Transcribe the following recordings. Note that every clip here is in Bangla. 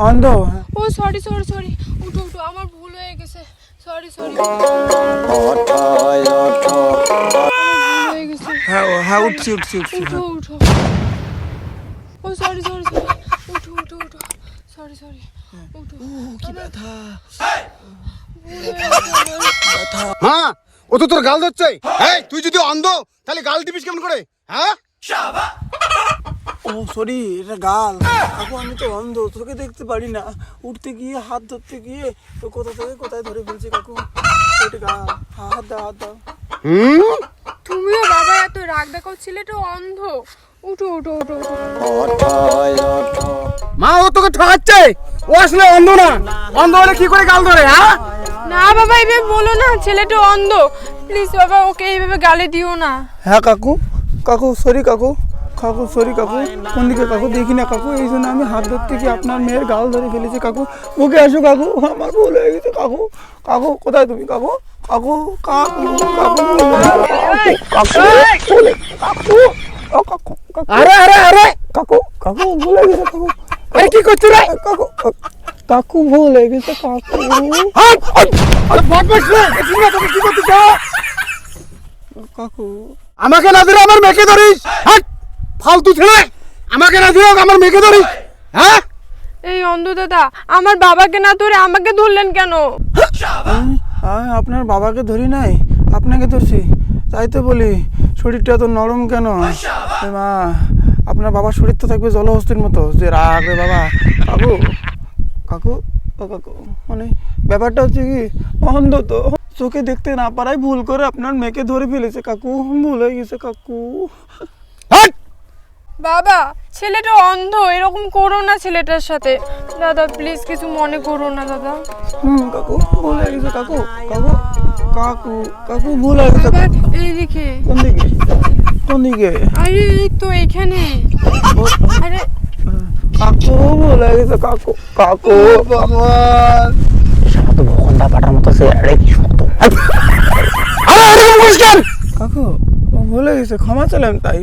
অন্ধ। ও সরি সরি সরি, উঠো উঠো, আমার ভুল হয়ে গেছে, সরি সরি, হয়ে গেছে। হ্যাঁ হ্যাঁ, উঠছি উঠছি উঠছি। উঠো উঠো, ও সরি সরি সরি, উঠো উঠো উঠো, সরি সরি, উঠো। কি ব্যথা! ভুল হয়ে গেছে আমার। মা, ও তো তোর গাল ধরছে। এই তুই যদি অন্ধ তাহলে গাল টিপিস কেমন করে? হ্যাঁ, ও সরি, এটা গাল। কাকু আমি তো অন্ধ, তোকে দেখতে পারি না। উঠতে গিয়ে হাত ধরতে গিয়ে তো কোথা থেকে কোথায় ধরে ফেলছি কাকু। এটা গাল। হাত দাও হাত দাও। তুমিও বাবা এত রাগ দেখাও, ছেলেটা অন্ধ। উঠো উঠো উঠো উঠো। মা ও তোকে ঠকাচ্ছে। ও আসলে অন্ধ না। অন্ধ হলে কি করে গাল ধরে? হ্যাঁ, না বাবা এইভাবে বলো না, ছেলেটা অন্ধ, প্লিজ বাবা ওকে এইভাবে গালি দিও না। হ্যাঁ কাকু, কাকু সরি কাকু, কাকু সরি কাকু। কোন দিকে কাকু দেখি না কাকু, এই জন্য আমি হাত ধরতে গিয়ে আপনার মেয়ের গাল ধরে ফেলেছি কাকু। ওকে আসো কাকু, আমার ভুল হয়ে গেছে কাকু। কাকু কোথায় তুমি কাকু? কাকু কাকু কাকু কাকু কাকু ও কাকু কাকু। আরে আরে আরে কাকু কাকু ভুল হয়ে গেছে কাকু। আরে কি করছিস রে? কাকু কাকু ভুল হয়ে গেছে কাকু। আরে বদমাশ রে, দেখছিস না তোকে কি করতে চাও? কাকু আমাকে না ধরে আমার মেয়েকে ধরিস। হাট, ফালতু ছেলে। আমাকে না ধরে আমার মেয়েকে ধরিস। হ্যাঁ, এই অন্ধ দাদা, আমার বাবাকে না ধরে আমাকে ধরলেন কেন? আমি আপনার বাবাকে ধরি নাই, আপনাকে ধরছি। তাই তো বলি শরীরটা এত নরম কেন? এ মা, আপনার বাবার শরীর তো থাকবে জলহস্তির মতো, যে রাগ রে বাবা। কাকু কাকু ও কাকু, মানে ব্যাপারটা হচ্ছে কি, অন্ধ তো চোখে দেখতে না পারাই ভুল করে আপনার মেয়েকে ধরে ফেলেছে কাকু। ভুল হয়ে গেছে কাকু। হাট। বাবা ছেলেটা অন্ধ, এরকম করো না ছেলেটার সাথে। দাদা প্লিজ কিছু মনে করো না দাদা। কাকু ভুল হয়ে গেছে কাকু। কাকু কাকু কাকু ভুল হয়ে গেছে আবার কাকু। এইদিকে, কোন দিকে কোন দিকে? আরে এই তো এইখানে। আরে কাকু ভুল হয়ে গেছে কাকু। কাকু বাবা তো ভগন্দা পাটার মতো সে আরে কি শক্ত। আরে এরকম করিস কেন? কাকু ভুলে গেছে, ক্ষমা চাইলাম। তাই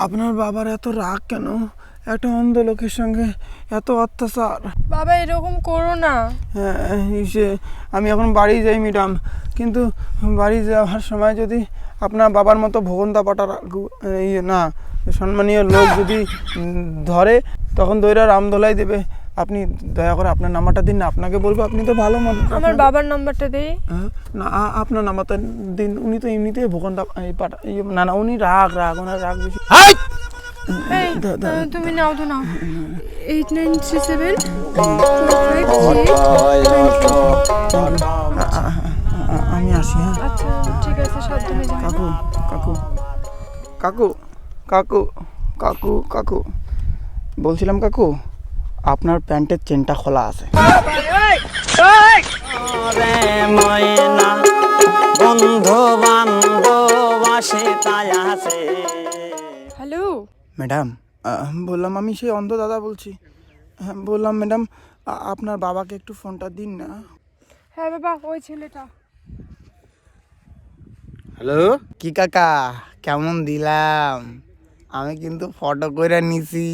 আপনার বাবার এত রাগ কেন? একটা অন্ধ লোকের সঙ্গে এত অত্যাচার। বাবা এরকম করো না। হ্যাঁ আমি এখন বাড়ি যাই ম্যাডাম, কিন্তু বাড়ি যাওয়ার সময় যদি আপনার বাবার মতো ভগন্দা পাটার না সম্মানীয় লোক যদি ধরে, তখন দইরা রামদোলাই দেবে। আপনি দয়া করে আপনার নাম্বারটা দিন না, আপনাকে বলবো। আপনি তো ভালো মানুষ। আমার বাবার নাম্বারটা দেই। না আপনার নাম্বারটা দিন। উনি তো এমনিতেই ভগন্দা পাটা। না না, উনি রাগ ওনার রাগ বেশি। হাই, এই তুমি নাও তো নাও, 8937 আমি আসি। হ্যাঁ আচ্ছা ঠিক আছে, সাবধানে যাও। কাকু কাকু কাকু কাকু কাকু কাকু বলছিলাম কাকু, আপনার প্যান্টের চেনটা খোলা আছে। হ্যালো ম্যাডাম বললাম, আমি সেই অন্ধ দাদা বলছি। হ্যাঁ বললাম ম্যাডাম, আপনার বাবাকে একটু ফোনটা দিন না। হ্যাঁ বাবা, ওই ছেলেটা। হ্যালো। কি কাকা কেমন দিলাম? আমি কিন্তু ফটো করে নিছি।